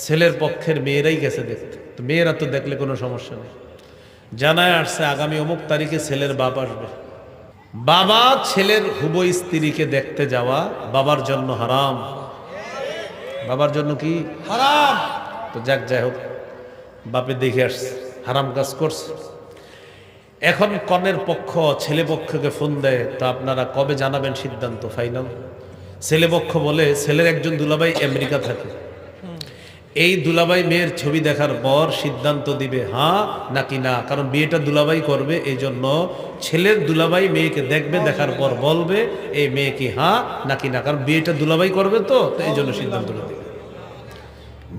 ছেলের পক্ষের মেয়েরাই গেছে দেখতে, তো মেয়েরা তো দেখলে কোনো সমস্যা নেই। জানায় আসছে আগামী অমুক তারিখে ছেলের বাপ আসবে। বাবা ছেলের হুবো স্ত্রীকে দেখতে যাওয়া বাবার জন্য হারাম। বাবার জন্য কি হারাম? তো যাই হোক, বাপে দেখে আসছে, হারাম কাজ করছে। এখন কনের পক্ষ ছেলে পক্ষকে ফোন দেয়, তো আপনারা কবে জানাবেন সিদ্ধান্ত ফাইনাল? ছেলে পক্ষ বলে ছেলের একজন দুলাভাই আমেরিকা থাকে, এই দুলাভাই মেয়ের ছবি দেখার পর সিদ্ধান্ত দিবে হ্যাঁ নাকি না। কারণ বিয়েটা দুলাভাই করবে, এই জন্য ছেলের দুলাভাই মেয়েকে দেখবে, দেখার পর বলবে এই মেয়ে কি হ্যাঁ নাকি না। কারণ বিয়েটা দুলাভাই করবে, তো এই জন্য সিদ্ধান্তটা দিবে।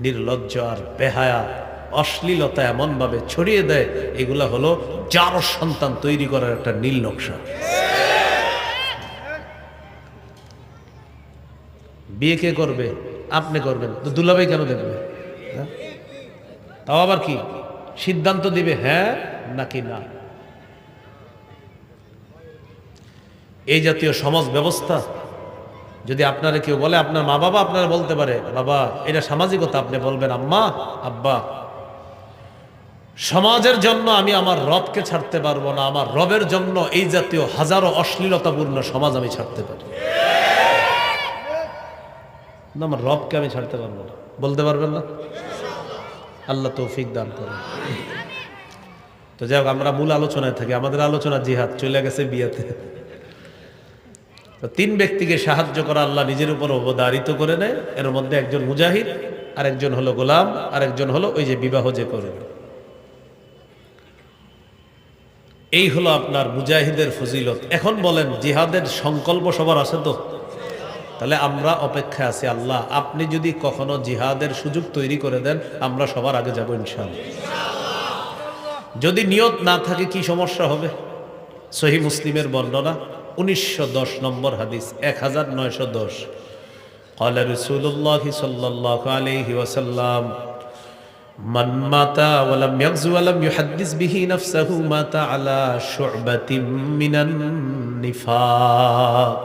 নির্লজ্জ আর বেহায়া অশ্লীলতা এমনভাবে ছড়িয়ে দেয়, এগুলা হলো যার সন্তান তৈরি করার একটা নীল নকশা। বিয়ে কে করবে? আপনি করবেন, তো দুলাভাই কেন দেখবে? তাও আবার কি সিদ্ধান্ত দিবে হ্যাঁ নাকি না। এই জাতীয় সমাজ ব্যবস্থা যদি আপনারা কেউ বলে, আপনার মা বাবা আপনারা বলতে পারে বাবা এটা সামাজিকতা, আপনি বলবেন আম্মা আব্বা সমাজের জন্য আমি আমার রবকে ছাড়তে পারবো না, আমার রবের জন্য এই জাতীয় হাজারো অশ্লীলতাপূর্ণ সমাজ আমি ছাড়তে পারি না, আমার রবকে আমি ছাড়তে পারবো না, বলতে পারবেন না? আল্লাহ তৌফিক দান করেন। তো যাই হোক, আমরা মূল আলোচনায় থাকি। আমাদের আলোচনা জিহাদ চলে গেছে বিয়েতে। তো তিন ব্যক্তিকে সাহায্য করা আল্লাহ নিজের উপর অবধারিত করে নেয়। এর মধ্যে একজন মুজাহিদ, আর একজন হলো গোলাম, আর একজন হলো ওই যে বিবাহ যে করে। এই হলো আপনার মুজাহিদের ফজিলত। এখন বলেন জিহাদের সংকল্প সবার আছে তো? তাহলে আমরা অপেক্ষা আছি। আল্লাহ আপনি যদি কখনো জিহাদের সুযোগ তৈরি করে দেন, আমরা সবার আগে যাব ইনশাআল্লাহ। যদি নিয়ত না থাকে কি সমস্যা হবে? সহিহ মুসলিমের বর্ণনা 1910 নম্বর হাদিস, 1910। قال رسول الله صلى الله عليه وسلم من مات ولم يغزو ولم يحدث به نفسه مات على شعبة من النفاق।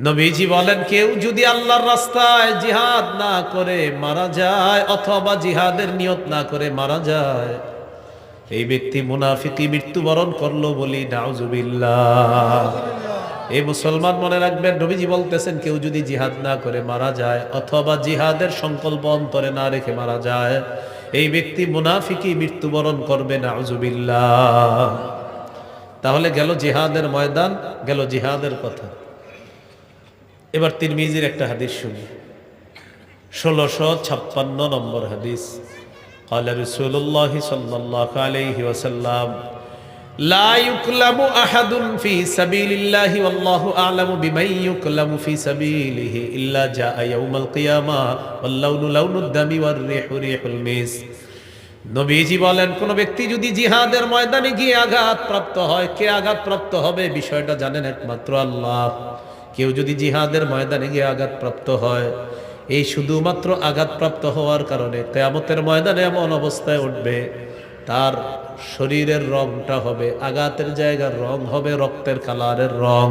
নবীজি বলেন কেউ যদি আল্লাহর রাস্তায় জিহাদ না করে মারা যায়, অথবা জিহাদের নিয়ত না করে মারা যায়, এই ব্যক্তি মুনাফিকি মৃত্যুবরণ করলো বলি নাউজুবিল্লাহ। এই মুসলমান মনে রাখবেন, নবীজি বলতেছেন কেউ যদি জিহাদ না করে মারা যায়, অথবা জিহাদের সংকল্প অন্তরে না রেখে মারা যায়, এই ব্যক্তি মুনাফিকি মৃত্যুবরণ করবে নাউজুবিল্লাহ। তাহলে গেল জিহাদের ময়দান, গেল জিহাদের কথা। এবার তিরমিজির একটা হাদিস শুনি, 1656 নম্বর হাদিস। قال رسول الله صلى الله عليه وسلم لا يكلم أحد في سبيل الله والله أعلم بمن يكلم في سبيله إلا جاء يوم القيامة واللون لون الدم والريح ريح المسك। নবীজি বলেন কোন ব্যক্তি যদি জিহাদের ময়দানে গিয়ে আঘাতপ্রাপ্ত হয়, কে আঘাতপ্রাপ্ত হবে বিষয়টা জানেন একমাত্র আল্লাহ। কেউ যদি জিহাদের ময়দানে গিয়ে আঘাতপ্রাপ্ত হয়, এই শুধুমাত্র আঘাতপ্রাপ্ত হওয়ার কারণে কিয়ামতের ময়দানে এমন অবস্থায় উঠবে, তার শরীরের রংটা হবে, আঘাতের জায়গার রং হবে রক্তের কালারের রং।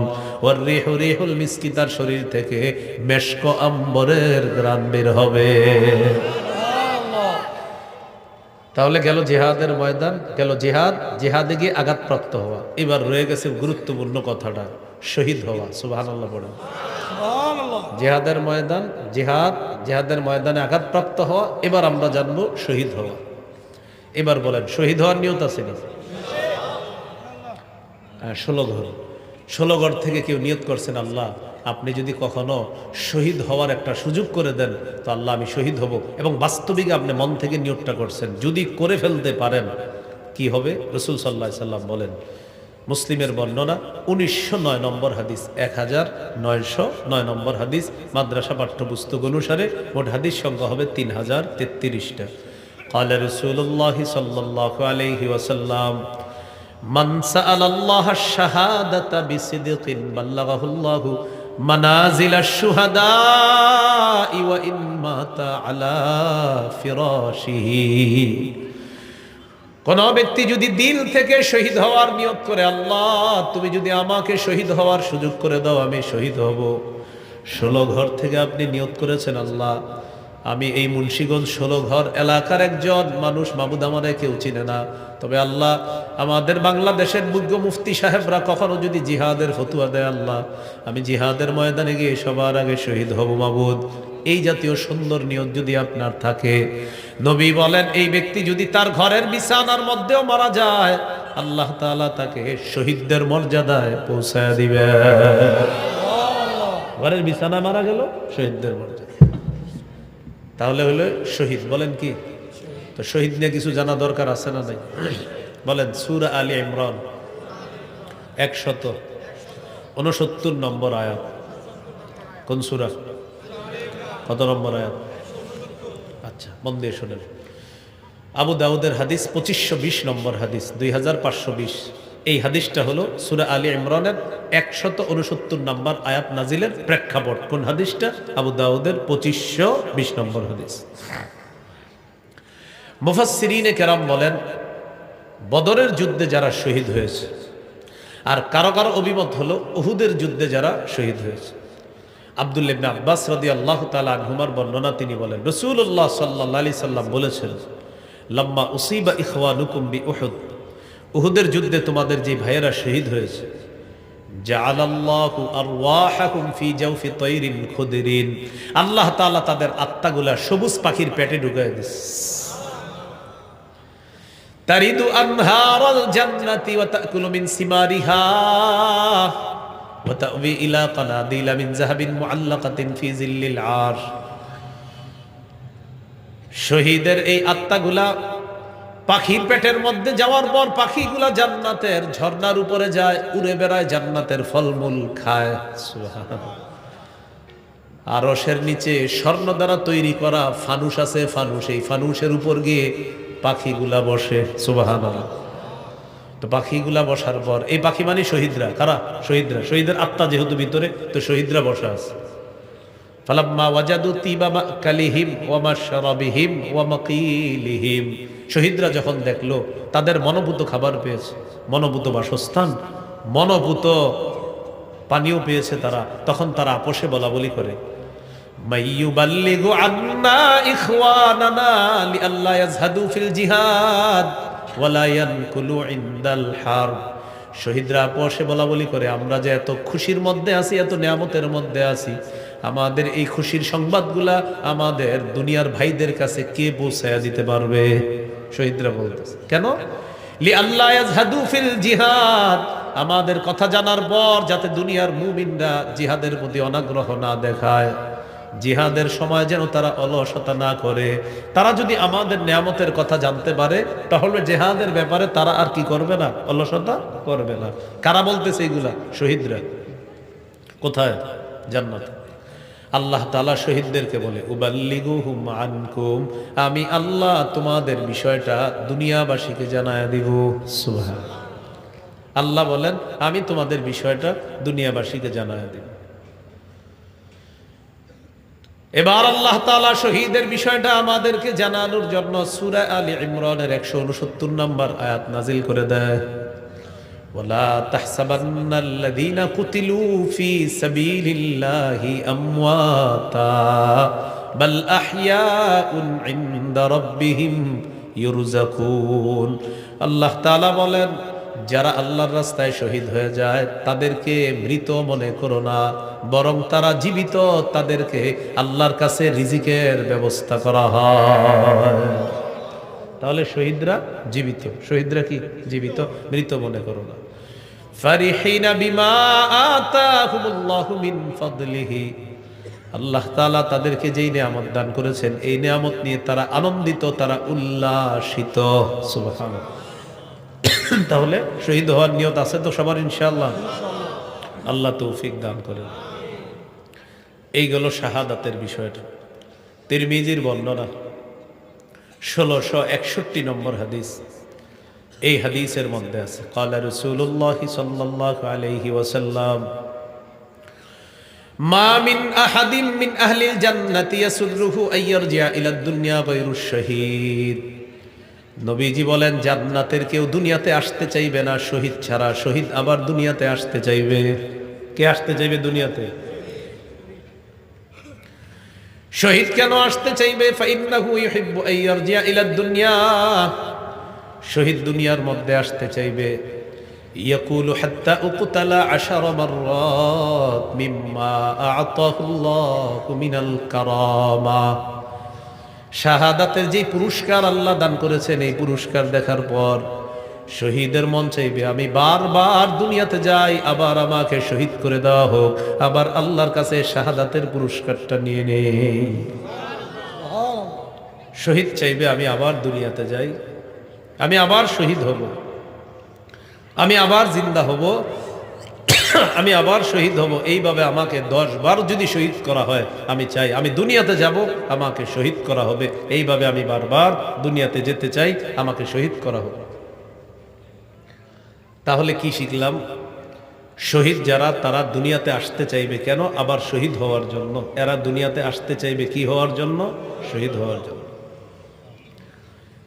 ওর রিহু রিহুল মিসকি, তার শরীর থেকে মেশক আম্বরের ঘ্রাণ বের হবে। তাহলে গেল জিহাদের ময়দান, গেল জিহাদ, জিহাদে গিয়ে আঘাতপ্রাপ্ত হওয়া। এবার রয়ে গেছে গুরুত্বপূর্ণ কথাটা, শহীদ হওয়া। সুবহানাল্লাহ পড়েন। জিহাদের ময়দান, জিহাদ, জিহাদের ময়দানে আঘাতপ্রাপ্ত হওয়া। এবার আমরা জানবো শহীদ হওয়া। এবার বলেন শহীদ হওয়ার নিয়ত আছে না? 16 ঘর থেকে কেউ নিয়ত করছেন আল্লাহ আপনি যদি কখনো শহীদ হওয়ার একটা সুযোগ করে দেন, তো আল্লাহ আমি শহীদ হব। এবং বাস্তবিক আপনি মন থেকে নিয়তটা করছেন, যদি করে ফেলতে পারেন কি হবে? রাসূল সাল্লাল্লাহু আলাইহি সাল্লাম বলেন, মুসলিমের বর্ণনা 1909 নম্বর হাদিস, 1909 নম্বর হাদিস। মাদ্রাসা পাঠ্যপুস্তক অনুসারে মোট হাদিস সংখ্যা হবে 3033টা। قال رسول الله صلى الله عليه وسلم من سأل الله الشهادة بصدق بلغه الله منازل الشهداء وإن مات على فراشه। কোন ব্যক্তি যদি দিল থেকে শহীদ হওয়ার নিয়ত করে, আল্লাহ তুমি যদি আমাকে শহীদ হওয়ার সুযোগ করে দাও আমি শহীদ হব। 16 ঘর থেকে আপনি নিয়ত করেছেন আল্লাহ আমি এই মুন্সিগঞ্জ 16 ঘর এলাকার একজন মানুষ, মাহমুদ আমারে কেউ চিনে না, তবে আল্লাহ আমাদের বাংলাদেশের মুখ্য মুফতি সাহেবরা কখনো যদি জিহাদের ফতুয়া দেয়, আল্লাহ আমি জিহাদের ময়দানে গিয়ে সবার আগে শহীদ হব মাবুদ। এই জাতীয় সুন্দর নিয়ত যদি আপনার থাকে, নবী বলেন এই ব্যক্তি যদি তার ঘরের বিছানার মধ্যেও মারা যায়, আল্লাহ তাআলা তাকে শহীদদের মর্যাদায় পৌঁছায় দিবে। ঘরের বিছানা মারা গেল, শহীদদের মর্যাদা, তাহলে হলো শহীদ। বলেন কি? তো শহীদ নিয়ে কিছু জানা দরকার আছে না নাই? বলেন সূরা আলী ইমরান 169 নম্বর আয়াত। কোন সূরা? কত নম্বর আয়াত? আচ্ছা, মন দিয়ে শোনেন। আবু দাউদের হাদিস 2520 নম্বর হাদিস, 2520। এই হাদিসটা হলো সূরা আলী ইমরানের 169 নম্বর আয়াত নাজিলের প্রেক্ষাপট। কোন হাদিসটা? আবু দাউদের 2520 নম্বর হাদিস। মুফাসসিরিনে কেরাম বলেন, বদরের যুদ্ধে যারা শহীদ হয়েছে, আর কারো কারো অভিমত হলো উহুদের যুদ্ধে যারা শহীদ হয়েছে। আব্দুল্লাহ ইবনে আব্বাস রাদিয়াল্লাহু তাআলা আনহুমার বর্ণনা, তিনি বলেন রাসূলুল্লাহ সাল্লাল্লাহু আলাইহি সাল্লাম বলেছেন, লাম্মা উসিবা ইখওয়ানুকুম বিউহুদ, উহুদের যুদ্ধে তোমাদের যে ভাইয়েরা শহীদ হয়েছে, জাআলাল্লাহু আরওয়াহাকুম ফি জাওফি তায়রিন খুদরিন, আল্লাহ তাআলা তাদের আত্মাগুলা সবুজ পাখির পেটে ঢুকায় দিয়েছে। তারিদু আনহারাল জান্নাতি ওয়া তাকুলু মিন সিমারিহা ওয়া তাওয়ি ইলা কানাদিলা মিন যাহাবিন মুআল্লাকাতিন ফি জিল্লিল আরশ। শহীদের এই আত্মাগুলা পাখির পেটের মধ্যে যাওয়ার পর পাখিগুলা জান্নাতের ঝর্ণার উপরে যায়, উড়ে বেড়ায়, জান্নাতের ফলমূল খায়। সুবহানাল্লাহ। আরশের নিচে স্বর্ণ দ্বারা তৈরি করা ফানুস আছে, ফানুস, এই ফানুসের উপর গিয়ে পাখিগুলা বসে। সুবহানাল্লাহ। তো পাখিগুলা বসার পর, এই পাখি মানে শহীদরা। কারা? শহীদরা। শহীদের আত্মা যেহেতু ভিতরে, তো শহীদরা বসা আছে। ফালাম্মা ওয়াজাদু তিবা মাকালিহিম ওয়া মাশরাবিহিম ওয়া মাকিলিহিম, শহীদরা যখন দেখলো তাদের মনোভূত খাবার পেয়েছে, মনোভূত বাসস্থান, মনোভূত পানীয় পেয়েছে তারা, তখন তারা আপোষে বলা বলি করে, মাইয়ুবাল্লিগু আন্না ইখওয়ানানা লিআল্লা ইয়াজহাদু ফিল জিহাদ ওয়া লা ইয়ানকুলু ইনদাল হারব। শহীদরা আপোষে বলা বলি করে, আমরা যে এত খুশির মধ্যে আছি, এত নিয়ামতের মধ্যে আছি, আমাদের এই খুশির সংবাদগুলা আমাদের দুনিয়ার ভাইদের কাছে কে পৌঁছায়া দিতে পারবে? শহীদরা বলতেছে। কেন? লিআল্লা ইয়াজহাদু ফিল জিহাদ, আমাদের কথা জানার পর যাতে দুনিয়ার মুমিনরা জিহাদের প্রতি অনাগ্রহ না দেখায়, জিহাদের সময় যেন তারা অলসতা না করে। তারা যদি আমাদের নিয়ামতের কথা জানতে পারে, তাহলে জিহাদের ব্যাপারে তারা আর কি করবে না? অলসতা করবে না। কারা বলতেছে এগুলা? শহীদরা। কোথায়? জান্নাতে। আল্লাহ তাআলা শহীদদেরকে বলে, উবাল্লিগুহুম আনকুম, আমি আল্লাহ তোমাদের বিষয়টা দুনিয়াবাসীকে জানায়া দিব। সুবহানাল্লাহ। আল্লাহ বলেন, আমি তোমাদের বিষয়টা দুনিয়াবাসীকে জানায়া দিব। এবার আল্লাহ তাআলা শহীদের বিষয়টা আমাদেরকে জানানোর জন্য সূরা আলী ইমরানের 169 নম্বর আয়াত নাজিল করে দেয়, ওয়ালা তাহসাবান্নাল্লাযীনা কুতিলু ফি সাবিলিল্লাহি আমওয়াতা বাল আহইয়াউন ইনদা রাব্বিহিম ইউরযাকুন। আল্লাহ তাআলা বলেন, যারা আল্লাহর রাস্তায় শহীদ হয়ে যায় তাদেরকে মৃত মনে করো না, বরং তারা জীবিত, তাদেরকে আল্লাহর কাছে রিজিকের ব্যবস্থা করা হয়। তাহলে শহীদরা জীবিত। শহীদরা কি? জীবিত। মৃত মনে করো না। ফারিহিনা বিমা আতাহুমুল্লাহু মিন ফাদলিহি, আল্লাহ তাআলা তাদেরকে যেই নিয়ামত দান করেছেন, এই নিয়ামত নিয়ে তারা আনন্দিত, তারা উল্লাসিত। সুবহানাল্লাহ। তাহলে শহীদ হওয়ার নিয়ত আছে তো সবার ইনশাআল্লাহ? আল্লাহ তৌফিক দান করেন। এই গেল শাহাদাতের বিষয়টা। তিরমিজির বর্ণনা 1661 নম্বর হাদিস। এই হাদিসের মধ্যে আছে, ক্বালা রাসূলুল্লাহ সাল্লাল্লাহু আলাইহি ওয়াসাল্লাম, মা মিন আহাদিন মিন আহলিল জান্নাতি ইয়াসুররুহু আইয়ারজিআ ইলাদ দুনিয়া গায়রুশ শাহীদ। নবীজি বলেন, জান্নাতের কেউ দুনিয়াতে আসতে চাইবে না শহীদ ছাড়া। শহীদ আবার দুনিয়াতে আসতে চাইবে। কে আসতে চাইবে দুনিয়াতে? শহীদ কেন আসতে চাইবে? ফাইন্নাহু ইউহিব্বু আন ইয়ারজিআ ইলা দুনিয়া, শহীদ দুনিয়ার মধ্যে আসতে চাইবে। ইয়াকুলু হাত্তা উকতালা 10 মাররাত মিম্মা আ'তাহুল্লাহু মিনাল কারামা, শাহাদাতের যে পুরস্কার আল্লাহ দান করেছেন এই পুরস্কার দেখার পর শহীদের মন চাইবে আমি বারবার দুনিয়াতে যাই, আবার আমাকে শহীদ করে দেওয়া হোক, আবার আল্লাহর কাছে শাহাদাতের পুরস্কারটা নিয়ে নেই। শহীদ চাইবে আমি আবার দুনিয়াতে যাই, আমি আবার শহীদ হব, আমি আবার জিন্দা হব, আমি আবার শহীদ হব। এইভাবে আমাকে 10 বার যদি শহীদ করা হয় আমি চাই আমি দুনিয়াতে যাব, আমাকে শহীদ করা হবে। এইভাবে আমি বারবার দুনিয়াতে যেতে চাই, আমাকে শহীদ করা হবে। তাহলে কি শিখলাম? শহীদ যারা তারা দুনিয়াতে আসতে চাইবে কেন? আবার শহীদ হওয়ার জন্য। এরা দুনিয়াতে আসতে চাইবে কি হওয়ার জন্য? শহীদ হওয়ার জন্য।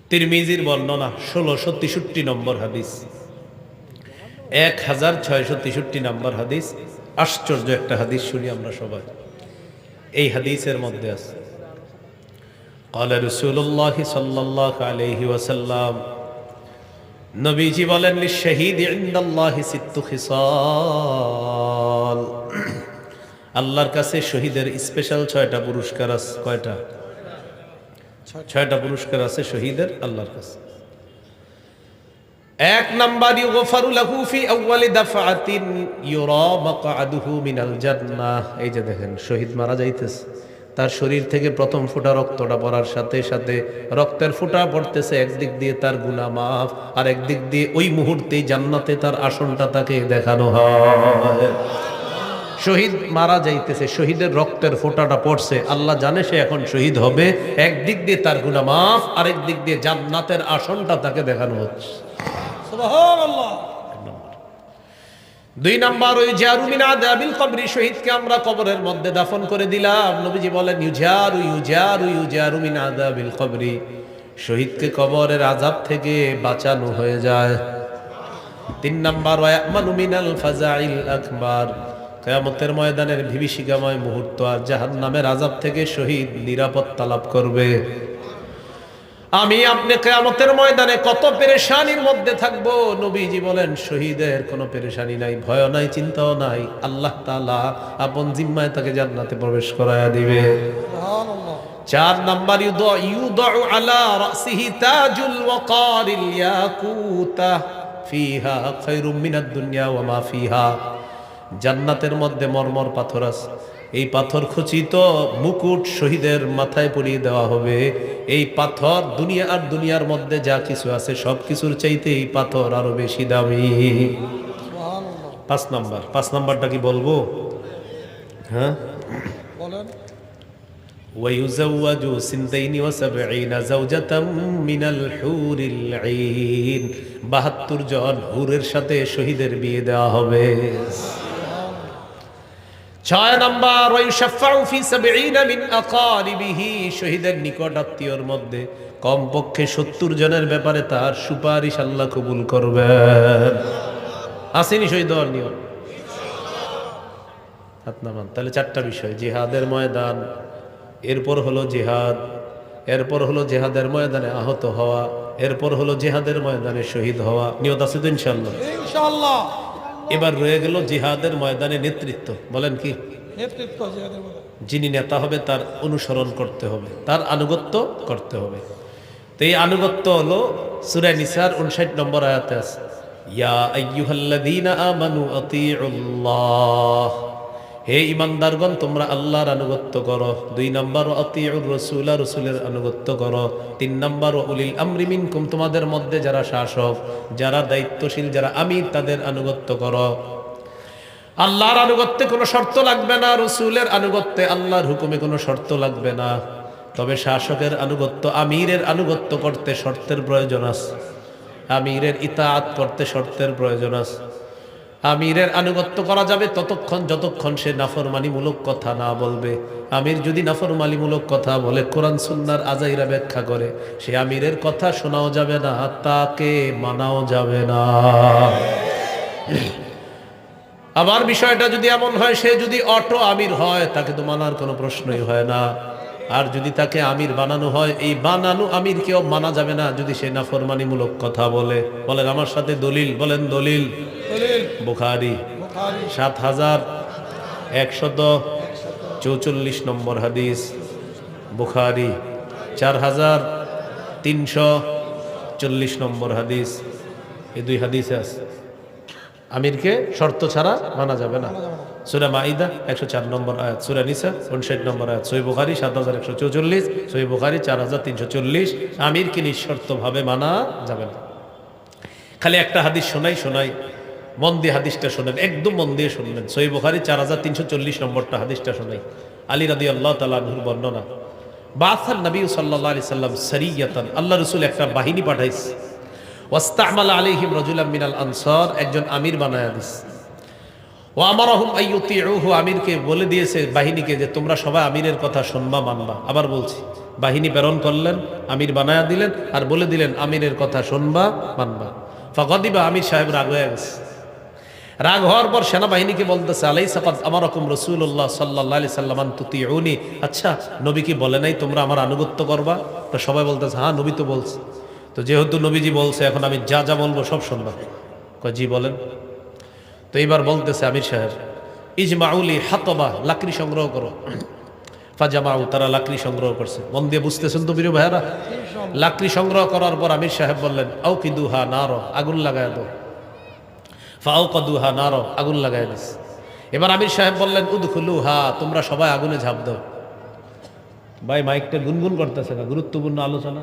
তিরমিজির বর্ণনা 1663 নম্বর হাদিস, 1663 নম্বর হাদিস। আশ্চর্য একটা হাদিস শুনি আমরা সবাই। এই হাদিসের মধ্যে আছে ক্বালা রাসূলুল্লাহ সাল্লাল্লাহু আলাইহি ওয়াসাল্লাম, নবীজি বলেন লিশহীদ ইনদাল্লাহি সিত্তু খিসাল, আল্লাহর কাছে শহীদের স্পেশাল 6টা পুরস্কার আছে। কয়টা? 6টা পুরস্কার আছে শহীদের আল্লাহর কাছে। 1 নাম্বার, ইউগফারু লাহু ফি আউয়ালি দাফআতিন ইউরা মাকআদুহু মিনাল জান্নাহ। এই যে দেখেন শহীদ মারা যাইতেছে, তার শরীর থেকে প্রথম ফোঁটা রক্তটা পড়ার সাথে সাথে রক্তের ফোঁটা পড়তেছে, একদিক দিয়ে তার গুনাহ মাফ, আর একদিক দিয়ে ওই মুহূর্তেই জান্নাতে তার আসনটা তাকে দেখানো হয়। শহীদ মারা যাইতেছে, শহীদের রক্তের ফোঁটাটা পড়ছে, আল্লাহ জানে সে এখন শহীদ হবে। একদিক দিয়ে তার গুনাহ মাফ, আরেক দিক দিয়ে জান্নাতের আসনটা তাকে দেখানো হচ্ছে। সুবহানাল্লাহ। 2 নাম্বার, ওই জারু মিন আযাবিল কবরি, শহীদকে আমরা কবরের মধ্যে দাফন করে দিলাম। নবীজি বলেন ইউজারু মিন আযাবিল কবরি, শহীদকে কবরের আযাব থেকে বাঁচানো হয়ে যায়। 3 নাম্বার, ওয়া ইয়ামানু মিনাল ফাজাইল আকবার, কিয়ামতের ময়দানের বিভীষিকাময় মুহূর্ত আর জাহান্নামের আযাব থেকে শহীদ নিরাপত্তা লাভ করবে। আমি আপনি কিয়ামতের ময়দানে কত পেরেশানির মধ্যে থাকব, নবীজি বলেন শহীদের কোনো পেরেশানি নাই, ভয় নাই, চিন্তাও নাই। আল্লাহ তাআলা আপন জিম্মায় তাকে জান্নাতে প্রবেশ করায়া দিবে। সুবহানাল্লাহ। 4 নাম্বার, ইউদাউ আলা রাসিহি তাজুল ওয়াকারিল ইয়াকুতা ফিহা খায়রুম মিনাদ দুনিয়া ওয়া মা ফিহা, জান্নাতের মধ্যে মরমর পাথর আছে, এই পাথর খচিত মুকুট শহীদের মাথায় পরিয়ে দেওয়া হবে। এই পাথর দুনিয়া আর দুনিয়ার মধ্যে যা কিছু আছে সব কিছুর চাইতে এই পাথর আরো বেশি দামি। 5 নাম্বারটা কি বলবো? হ্যাঁ বলেন। ওয়ায়ুযাওয়াজু সিনতাইনি ওয়া সাবঈনা যাওজাতাম মিনাল হুরিল আইন, 72 জন হুরের সাথে শহীদের বিয়ে দেওয়া হবে। 6 নাম্বার, ওয়ায়ুশাফাউ ফি 70 মিন আকারিবিহি, শহীদের নিকট আত্মীয়র মধ্যে কমপক্ষে 70 জনের ব্যাপারে তার সুপারিশ আল্লাহ কবুল করবেন। আসেনি শহীদ হওয়ার নিয়ম? হাত নামান। তাহলে 4টা বিষয়, জিহাদের ময়দান, এরপর হলো জিহাদ, এরপর হলো জিহাদের ময়দানে আহত হওয়া, এরপর হলো জিহাদের ময়দানে শহীদ হওয়া। নিয়ত আছে তো ইনশাআল্লাহ? ইনশাআল্লাহ। এবার রয়ে গেল জিহাদের ময়দানে নেতৃত্ব। বলেন কি? নেতৃত্ব। যিনি নেতা হবে তার অনুসরণ করতে হবে, তার আনুগত্য করতে হবে। তো এই আনুগত্য হলো সূরা নিসার 59 নম্বর আয়াতে আছে, ইয়া আইয়ুহাল্লাযীনা আমানু আতিউল্লাহ, হে ইমানদারগণ তোমরা আল্লাহর আনুগত্য করো। 2 নাম্বার, আতিউর রাসূলা, রাসূলের আনুগত্য করো। 3 নাম্বার, উলিল আমরি মিনকুম, তোমাদের মধ্যে যারা শাসক, যারা দায়িত্বশীল, যারা আমির, তাদের আনুগত্য করো। আল্লাহর আনুগত্যে কোনো শর্ত লাগবে না, রাসূলের আনুগত্যে আল্লাহর হুকুমে কোনো শর্ত লাগবে না। তবে শাসকের আনুগত্য, আমিরের আনুগত্য করতে শর্তের প্রয়োজন আছে, আমিরের ইতাআত করতে শর্তের প্রয়োজন আছে। আমিরের আনুগত্য করা যাবে ততক্ষণ যতক্ষণ সে নাফরমানিমূলক কথা না বলবে। আমির যদি নাফরমানিমূলক কথা বলে, কোরআন সুন্নাহর আজাইরা ব্যাখ্যা করে, সে আমিরের কথা শোনাও যাবে না, তাকে মানাও যাবে না। আবার বিষয়টা যদি এমন হয়, সে যদি অটো আমির হয়, তাকে তো মানার কোনো প্রশ্নই হয় না। আর যদি তাকে আমির বানানো হয়, এই বানানো আমিরকেও মানা যাবে না যদি সে নাফরমানিমূলক কথা বলে। বলেন আমার সাথে দলিল, বলেন দলিল। বুখারী ৭,১44 নম্বর হাদিস, বুখারী ৪,৩40 নম্বর হাদিস। এই দুই হাদিসে আছে আমিরকে শর্ত ছাড়া মানা যাবে না। সূরা মাইদা ১০৪ নম্বর আয়াত, সূরা নিসা ৫৯ নম্বর আয়াত, সহিহ বুখারী ৭,১৪৪, সহিহ বুখারী ৪,৩৪০। আমিরকে নিঃশর্তভাবে মানা যাবে না। খালি একটা হাদিস শোনাই, মন দিয়ে হাদিসটা শোনেন, একদম মন দিয়ে শুনবেন। সহিহ বুখারী ৪,৩৪০ নম্বরটা হাদিসটা শোনাই। আলী রাদিয়াল্লাহু তাআলা আনহুর বর্ণনা, বাসান নবী সাল্লাল্লাহু আলাইহি সাল্লাম সারিয়াতান, আল্লাহ রাসূল একটা বাহিনী পাঠাইছে। ওয়াস্তামালা আলাইহিম রাজুলাম মিনাল আনসার, একজন আমির বানায়া দিস। ওয়া আমারাহুম আইয়ুতিউহু, আমিরকে বলে দিয়েছে বাহিনীকে যে তোমরা সবাই আমিরের কথা শুনবা মানবা। আবার বলছি, বাহিনী প্রেরণ করলেন, আমির বানায়া দিলেন, আর বলে দিলেন আমিরের কথা শুনবা মানবা। ফাগাদিবা, আমির সাহেব রাগ হয়ে গেছে। রাগ হওয়ার পর সেনাবাহিনীকে বলতেছে, আলাইসা কাদ আমারাকুম রাসূলুল্লাহ সাল্লাল্লাহু আলাইহি সাল্লাম আন তুতিউনি, আচ্ছা নবী কি বলে নাই তোমরা আমার আনুগত্য করবা? তো সবাই বলতেছে হ্যাঁ নবী তো বলছে। তো যেহেতু নবীজি বলছে এখন আমি যা যা বলবো সব শুনবা। কয় জি বলেন। তো এইবার বলতেছে আমির সাহেব, ইজমাউলি হাতবা, লাকড়ি সংগ্রহ করো। ফাজামাউ, তারা লাকড়ি সংগ্রহ করছে। মন দিয়ে বুঝতেছেন তো প্রিয় ভাইয়ারা? লাকড়ি সংগ্রহ করার পর আমির সাহেব বললেন, আউকিদুহা নার, আগুন লাগায় দাও। ফাউকাদুহা নার, আগুন লাগায় দিস। এবার আমির সাহেব বললেন, উদখুলুহা, তোমরা সবাই আগুনে ঝাঁপ দাও। ভাই মাইকটা গুনগুন করতেছে না, গুরুত্বপূর্ণ আলোচনা।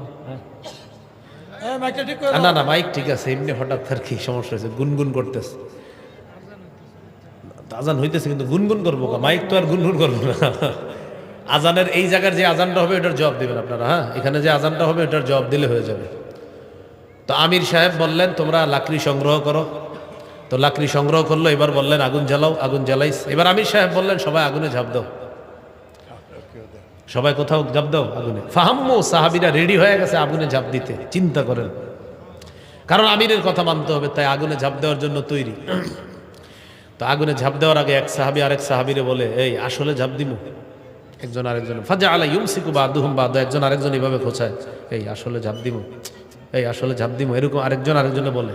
না না মাইক ঠিক আছে, এমনি হঠাৎ আর কি সমস্যা হয়েছে, গুনগুন করতেছে। আজান হইতেছে কিন্তু গুনগুন করবো, মাইক তো আর গুনগুন করবো না। আজানের এই জায়গার যে আজানটা হবে ওটার জবাব দিবেন আপনারা। হ্যাঁ, এখানে যে আজানটা হবে ওটার জবাব দিলে হয়ে যাবে। তো আমির সাহেব বললেন তোমরা লাকড়ি সংগ্রহ করো। তো লাকড়ি সংগ্রহ করলো। এবার বললেন আগুন জ্বালাও, আগুন জ্বালাইস। এবার আমির সাহেব বললেন সবাই আগুনে ঝাঁপ দাও। সবাই কোথাও ঝাঁপ দাও আগুনে। ফাহাম্মু, সাহাবীরা রেডি হয়ে গেছে আগুনে ঝাঁপ দিতে। চিন্তা করেন, কারণ আমিরের কথা মানতে হবে, তাই আগুনে ঝাঁপ দেওয়ার জন্য তৈরি। তো আগুনে ঝাঁপ দেওয়ার আগে এক সাহাবী আরেক সাহাবীরে বলে, এই আসলে ঝাঁপ দিমু? একজন আরেকজন, ফাজা আলা ইউমসিকু বাদুহুম বাদা, একজন আরেকজন এইভাবে খোঁচায়, এই আসলে ঝাঁপ দিমু, এই আসলে ঝাঁপ দিমু, এরকম আরেকজন আরেকজনে বলে।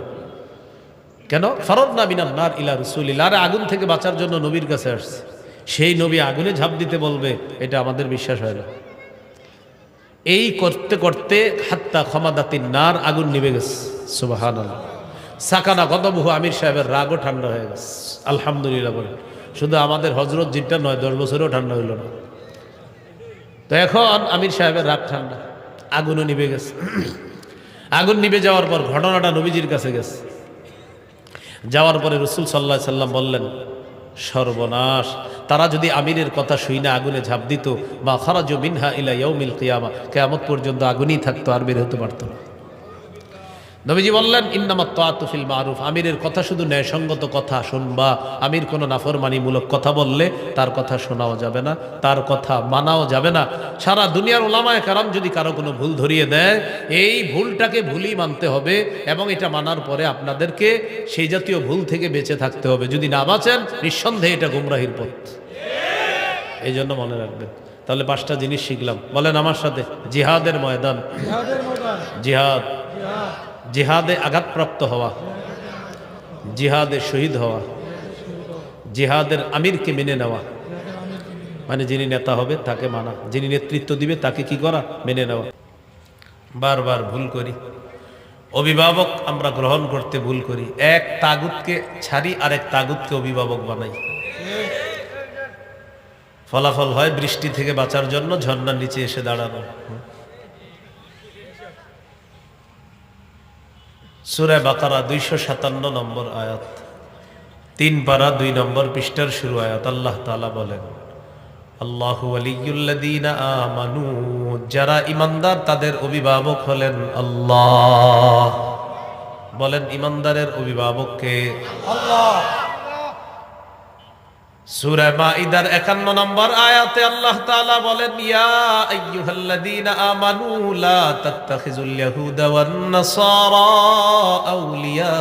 কেন? ফারাদনা মিনান নার ইলা রাসূলিল্লাহ, আরে আগুন থেকে বাঁচার জন্য নবীর কাছে আসছে, সেই নবী আগুনে ঝাঁপ দিতে বলবে, এটা আমাদের বিশ্বাস হয় না। এই করতে করতে হাত্তা খামাদাতিন নার, আগুন নিভে গেছে। সুবহানাল্লাহ। সাকানা গদবহু, আমির সাহেবের রাগও ঠান্ডা হয়ে গেছে। আলহামদুলিল্লাহ বলে। শুধু আমাদের হজরত জিনটা নয়, 10 বছরেও ঠান্ডা হইল না। তো এখন আমির সাহেবের রাগ ঠান্ডা, আগুনও নিভে গেছে। আগুন নিভে যাওয়ার পর ঘটনাটা নবীজির কাছে গেছে। যাওয়ার পরে রাসূল সাল্লাল্লাহু আলাইহি সাল্লাম বললেন, সর্বনাশ, তারা যদি আমিরের কথা শুই না আগুনে ঝাঁপ দিত, বা খারাজু মিনহা ইলা ইয়াউমিল কিয়ামা, কিয়ামত পর্যন্ত আগুনই থাকতো, আর বের হতে পারতো না। নবীজি বললেন, ইন্নামাত তাআতু ফিল মারুফ, আমিরের কথা শুধু ন্যায়সঙ্গত কথা শুনবা। আমির কোনো নাফরমানিমূলক কথা বললে তার কথা শোনাও যাবে না, তার কথা মানাও যাবে না। সারা দুনিয়ার উলামায়ে কেরাম যদি কারো কোনো ভুল ধরিয়ে দেয়, এই ভুলটাকে ভুলই মানতে হবে, এবং এটা মানার পরে আপনাদেরকে সেই জাতীয় ভুল থেকে বেঁচে থাকতে হবে। যদি না বাঁচেন, নিঃসন্দেহে এটা গুমরাহির পথ। এই জন্য মনে রাখবেন। তাহলে 5টা জিনিস শিখলাম, বলেন আমার সাথে। জিহাদের ময়দান, জিহাদ, জিহাদে আঘাতপ্রাপ্ত হওয়া, জিহাদে শহীদ হওয়া, জিহাদের আমিরকে মেনে নেওয়া, মানে যিনি নেতা হবে তাকে মানা, যিনি নেতৃত্ব দিবে তাকে কি করা, মেনে নেওয়া। বারবার ভুল করি, অভিভাবক আমরা গ্রহণ করতে ভুল করি। এক তাগুতকে ছাড়ি, আরেক তাগুতকে অভিভাবক বানাই। ফলাফল হয় বৃষ্টি থেকে বাঁচার জন্য ঝর্ণার নিচে এসে দাঁড়ানো। সূরা বাকারা 257 নম্বর আয়াত, 3 পারা 2 নম্বর পৃষ্ঠার শুরু আয়াত। আল্লাহ তাআলা বলেন, আল্লাহু ওয়ালিয়ুল্লাযীনা আমানু, যারা ঈমানদার তাদের অভিভাবক হলেন আল্লাহ। বলেন ঈমানদারের অভিভাবক কে? আল্লাহ। সূরা মাইদার 51 নম্বর আয়াতে আল্লাহ তাআলা বলেন, ইয়া আইয়ুহাল্লাযীনা আমানু লা তাত্তাখিযুল ইয়াহুদা ওয়ান নাসারা আউলিয়া,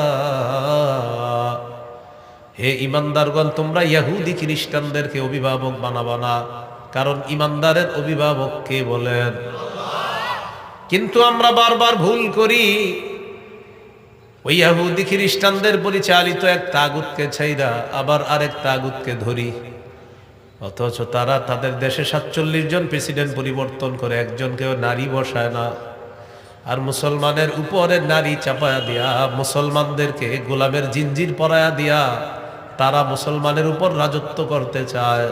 হে ঈমানদারগণ তোমরা ইহুদি খ্রিস্টানদেরকে অভিভাবক বানাবা না। কারণ ইমানদারের অভিভাবক কে বলেন? কিন্তু আমরা বারবার ভুল করি, ওই ইহুদি খ্রিস্টানদের পরিচালিত এক তাগুতকে ছাইরা আবার আরেক তাগুতকে ধরি, অথচ তারা তাদের দেশে 47 জন প্রেসিডেন্ট পরিবর্তন করে, একজনকেও নারী বসায় না। আর মুসলমানের উপরে নারী চাপায়া দিয়া, মুসলমানদেরকে গোলামের জিঞ্জির পরায়া দিয়া তারা মুসলমানের উপর রাজত্ব করতে চায়।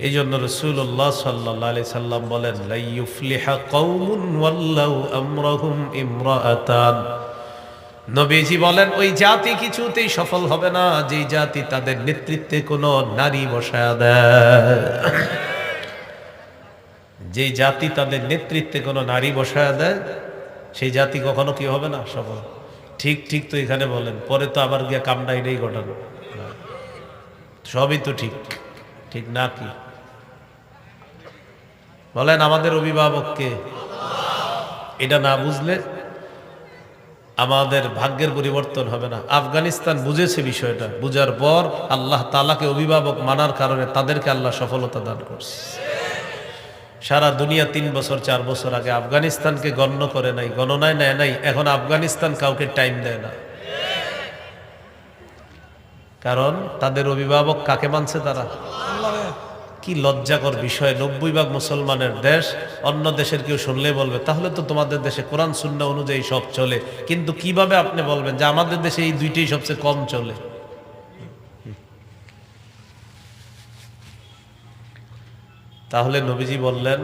এই জন্য রাসূলুল্লাহ সাল্লাল্লাহু আলাইহি সাল্লাম বলেন, লা ইউফলিহা কওমুন ওয়াল্লাউ আমরাহুম ইমরাআতান। নবীজি বলেন, ওই জাতি কিছুতেই সফল হবে না যেই জাতি তাদের নেতৃত্বে কোনো নারী বসায়া দেয়। যেই জাতি তাদের নেতৃত্বে কোনো নারী বসায়া দেয় সেই জাতি কখনো কি হবে না? সফল। ঠিক ঠিক তো এখানে বলেন, পরে তো আবার গিয়া কামড়াইলেই ঘটানো। সবই তো ঠিক, ঠিক না কি বলেন? আমাদের অভিভাবককে এটা না বুঝলে আমাদের ভাগ্যের পরিবর্তন হবে না। আফগানিস্তান বুঝেছে বিষয়টা, বুঝার পর আল্লাহ তাআলাকে অভিভাবক মানার কারণে তাদেরকে আল্লাহ সফলতা দান করছে। সারা দুনিয়া 3 বছর 4 বছর আগে আফগানিস্তানকে গণ্য করে নাই, গণনায় নেয় নাই। এখন আফগানিস্তান কাউকে টাইম দেয় না, কারণ তাদের অভিভাবক কাকে মানছে? তারা। কি লজ্জাকর বিষয়, 90% মুসলমানের দেশ। অন্য দেশের কেউ শুনলে বলবে, তাহলে তো তোমাদের দেশে কোরআন সুন্নাহ অনুযায়ী সব চলে। কিন্তু কিভাবে আপনি বলবেন যে আমাদের দেশে এই দুইটাই সবচেয়ে কম চলে? তাহলে নবীজি বললেন,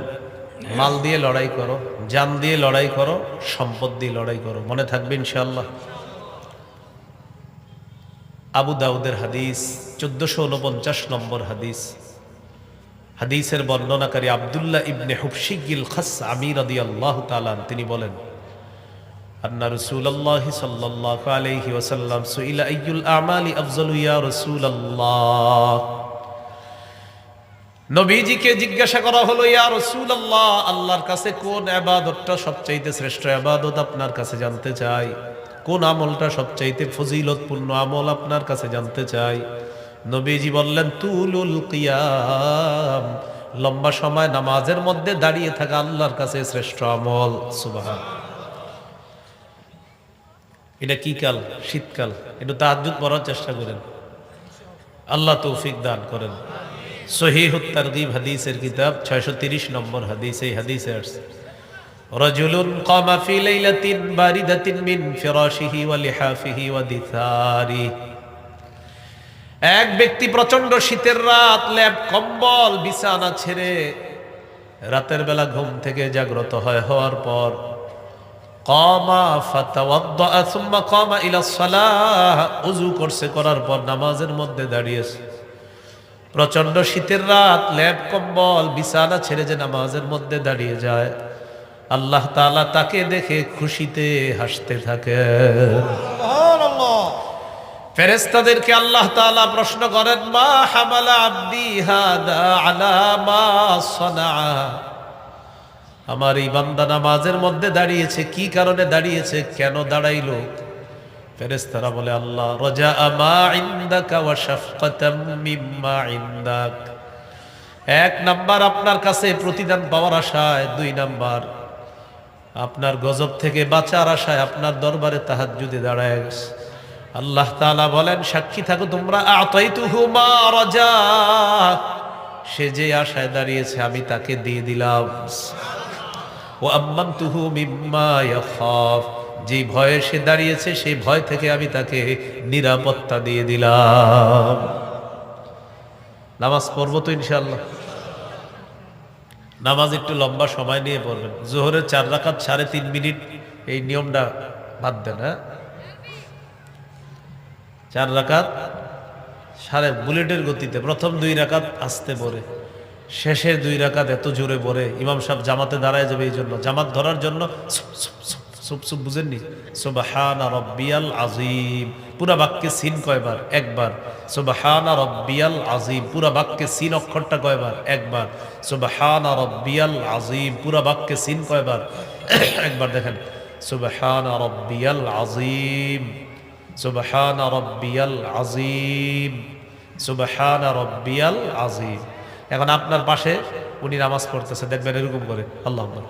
মাল দিয়ে লড়াই করো, জান দিয়ে লড়াই করো, সম্পদ দিয়ে লড়াই করো। মনে থাকবে ইনশাআল্লাহ। আবু দাউদের হাদিস, 1449 নম্বর হাদিস। হাদিসের বর্ণনাকারী আব্দুল্লাহ ইবনে হুবশিগিল খাসআমি রাদিয়াল্লাহু তাআলা তিনি বলেন, আন্না রাসূলুল্লাহ সাল্লাল্লাহু আলাইহি ওয়াসাল্লাম সুইলা আইয়ুল আমালি আফজালু ইয়া রাসূলুল্লাহ। নবীজিকে জিজ্ঞাসা করা হলো, ইয়া রাসূলুল্লাহ, আল্লাহর কাছে কোন ইবাদতটা সবচাইতে শ্রেষ্ঠ ইবাদত আপনার কাছে জানতে চাই। কোন আমলটা সবচাইতে ফজিলতপূর্ণ আমল আপনার কাছে জানতে চাই। নবীজি বললেন, তুলুল কিয়াম, লম্বা সময় নামাজের মধ্যে দাঁড়িয়ে থাকা আল্লাহর কাছে শ্রেষ্ঠ আমল। সুবহানাল্লাহ। এটা কি কাল? শীতকাল। একটু তাহাজ্জুদ পড়ার চেষ্টা করেন, আল্লাহ তৌফিক দান করেন। সহিহুত তারগীব হাদিসের কিতাব 630 নম্বর হাদিস। এই হাদিসে আসছে, রাজুলুন কামা ফি লাইলাতিন বারিদাতিন মিন ফিরাশিহি ওয়া লিহাফিহি ওয়া দিথারি। এক ব্যক্তি প্রচন্ড শীতের রাত, লেপ কম্বল বিছানা ছেড়ে রাতের বেলা ঘুম থেকে জাগ্রত হওয়ার পর কামা ফাতাওয়াদ্দা সুম্মা কামা ইলা সালাহ, ওযু করছে, করার পর নামাজের মধ্যে দাঁড়িয়েছে। প্রচন্ড শীতের রাত, লেপ কম্বল বিছানা ছেড়ে যে নামাজের মধ্যে দাঁড়িয়ে যায়, আল্লাহ তাআলা তাকে দেখে খুশিতে হাসতে থাকে। সুবহানাল্লাহ। ফেরেশতাদেরকে আল্লাহ তাআলা প্রশ্ন করেন, মা হামালা আবদি হাদা আলা মা সানা। আমার এই বান্দা নামাজের মধ্যে দাঁড়িয়েছে, কি কারণে দাঁড়িয়েছে, কেন দাঁড়াইলো? ফেরেশতারা বলে, আল্লাহ রাজা মা ইনদাকা ওয়া শাফকাতাম মিম্মা ইনদাক। 1 নাম্বার আপনার কাছে প্রতিদান পাওয়ার আশায়, 2 নাম্বার আপনার গজব থেকে বাঁচার আশায় আপনার দরবারে তাহাজ্জুদে দাঁড়ায় গেছে। আল্লাহ তাআলা বলেন, সাক্ষী থাকো তোমরা, আতাইতুহু মা রাজা, সে যে আশায় দাঁড়িয়েছে আমি তাকে দিয়ে দিলাম। ওয়া আম্মানতুহু মিম্মা ইয়াখাফ, যে ভয়ে সে দাঁড়িয়েছে সেই ভয় থেকে আমি তাকে নিরাপত্তা দিয়ে দিলাম। নামাজ পড়বো তো ইনশাআল্লাহ। নামাজ একটু লম্বা সময় নিয়ে পড়বেন। জোহরের 4 রাকাত 3.5 মিনিট, এই নিয়মটা বাদ দেন। হ্যাঁ, 4 রাকাত বুলেটের গতিতে, প্রথম 2 রাকাত আস্তে পড়ে, শেষের 2 রাকাত এত জোরে পড়ে ইমাম সাহেব জামাতে দাঁড়ায় যাবে। এই জন্য জামাত ধরার জন্য সুপ সুপ, বুঝেননি? সুবহানা রাব্বিয়াল আযীম, পুরা বাক্যে সিন কয়বার? একবার। সুবহানা রাব্বিয়াল আযীম, পুরা বাক্যে সিন অক্ষরটা কয়বার? একবার। সুবহানা রাব্বিয়াল আযীম, পুরা বাক্যে সিন কয়বার? একবার। দেখেন, সুবহানা রাব্বিয়াল আযীম, সুবহানা রাব্বিয়াল আযীম। সুবহানা রাব্বিয়াল আযীম। এখন আপনার পাশে উনি নামাজ পড়তেছে, দেখবেন এরকম করে আল্লাহু আকবার,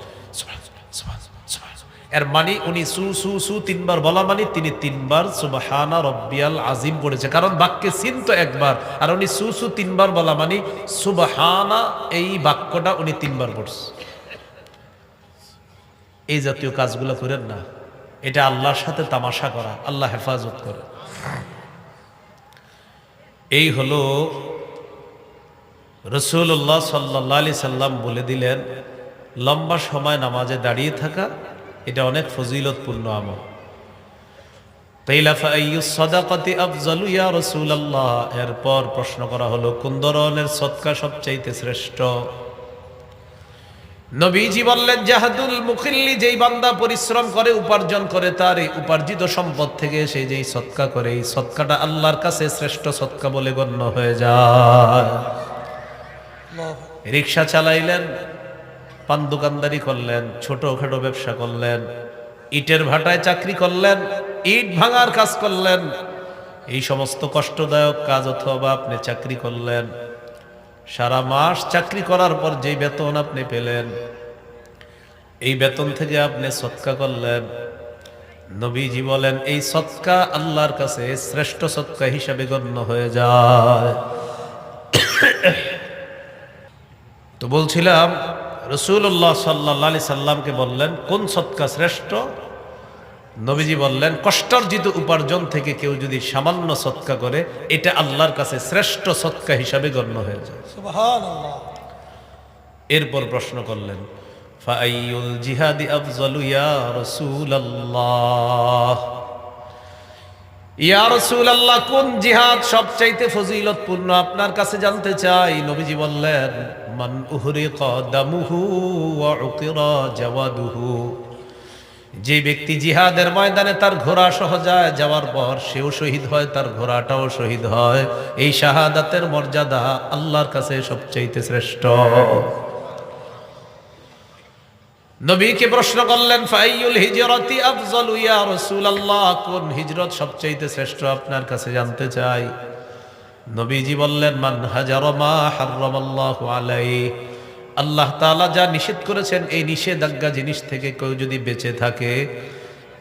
এর মানে উনি সু সু সু তিনবার বলা মানে তিনি তিনবার সুবহানা রাব্বিয়াল আযীম পড়েছে, কারণ বাক্যে সিন তো একবার, আর উনি সু সু তিনবার বলা মানে সুবহানা এই বাক্যটা উনি তিনবার পড়ছে। এই জাতীয় কাজগুলো করেন না, এটা আল্লাহর সাথে তামাশা করা, আল্লাহ হেফাজত করে। এই হলো রাসূলুল্লাহ সাল্লাল্লাহু আলাইহি সাল্লাম বলে দিলেন, লম্বা সময় নামাজে দাঁড়িয়ে থাকা এটা অনেক ফজিলতপূর্ণ আমল। এরপর প্রশ্ন করা হলো, কোন ধরনের সদকা সবচাইতে শ্রেষ্ঠ? নবীজি বললেন, জাহাদুল মুকিল্লি, যেই বান্দা পরিশ্রম করে উপার্জন করে, তার এই উপার্জিত সম্পদ থেকে সে যেই সদকা করে, এই সদকাটা আল্লাহর কাছে শ্রেষ্ঠ সদকা বলে গণ্য হয়ে যায়। রিক্সা চালাইলেন, পান দোকানদারি করলেন, ছোটখাটো ব্যবসা করলেন, ইটের ভাটায় চাকরি করলেন, ইট ভাঙার কাজ করলেন, এই সমস্ত কষ্টদায়ক কাজ, অথবা আপনি চাকরি করলেন, সারা মাস চাকরি করার পর যে বেতন আপনি পেলেন, এই বেতন থেকে আপনি সদকা করলেন, নবীজি বলেন এই সদকা আল্লাহর কাছে শ্রেষ্ঠ সদকা হিসাবে গণ্য হয়ে যায়। তো বলছিলাম, রাসূলুল্লাহ সাল্লাল্লাহু আলাইহি সাল্লামকে বললেন কোন সদকা শ্রেষ্ঠ? নবীজি বললেন, কষ্টার্জিত উপার্জন থেকে কেউ যদি সামান্য সদকা করে, এটা আল্লাহর কাছে শ্রেষ্ঠ সদকা হিসাবে গণ্য হয়ে যায়। সুবহানাল্লাহ। এরপর প্রশ্ন করলেন, ফাআইয়ুল জিহাদি আফযালু ইয়া রাসূলুল্লাহ, ইয়া রাসূলুল্লাহ, কোন জিহাদ সবচাইতে ফজিলতপূর্ণ আপনার কাছে জানতে চাই। নবীজি বললেন, মান উহরিকা দামুহু ওয়া উকিরা জাওয়াদুহু, যে ব্যক্তি জিহাদের ময়দানে তার ঘোড়া সহ যায়, যাওয়ার পর সেও শহীদ হয়, তার ঘোড়াটাও শহীদ হয়, এই শাহাদাতের মর্যাদা আল্লাহর কাছে সবচাইতে শ্রেষ্ঠ। নবীকে প্রশ্ন করলেন, ফাইয়ুল হিজরাতি আফযালু ইয়া রাসূলুল্লাহ, কোন হিজরত সবচাইতে শ্রেষ্ঠ আপনার কাছে জানতে চাই। নবীজি বললেন, মান হাজারা মা হারামাল্লাহু আলাইহি, আল্লাহ তাআলা যা নিষেধ করেছেন এই নিষেধাজ্ঞা জিনিস থেকে কেউ যদি বেঁচে থাকে,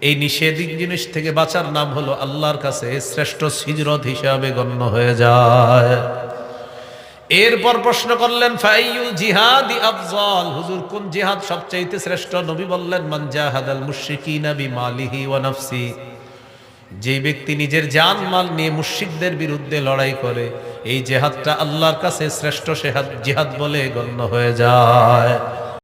এই নিষেধ জিনিস থেকে বাঁচার নাম হলো আল্লাহর কাছে শ্রেষ্ঠ হিজরত হিসাবে গণ্য হয়ে যায়। এরপর প্রশ্ন করলেন, ফাইয়ুল জিহাদি আফযাল, হুজুর কোন জিহাদ সবচাইতে শ্রেষ্ঠ? নবী বললেন, মান জাহাদাল মুশরিকিনা বিমালিহি ওয়া নাফসি, যে ব্যক্তি নিজের জান মাল নিয়ে মুশরিকদের বিরুদ্ধে লড়াই করে, এই জিহাদটা আল্লাহর কাছে শ্রেষ্ঠ জিহাদ বলে গণ্য হয়ে যায়।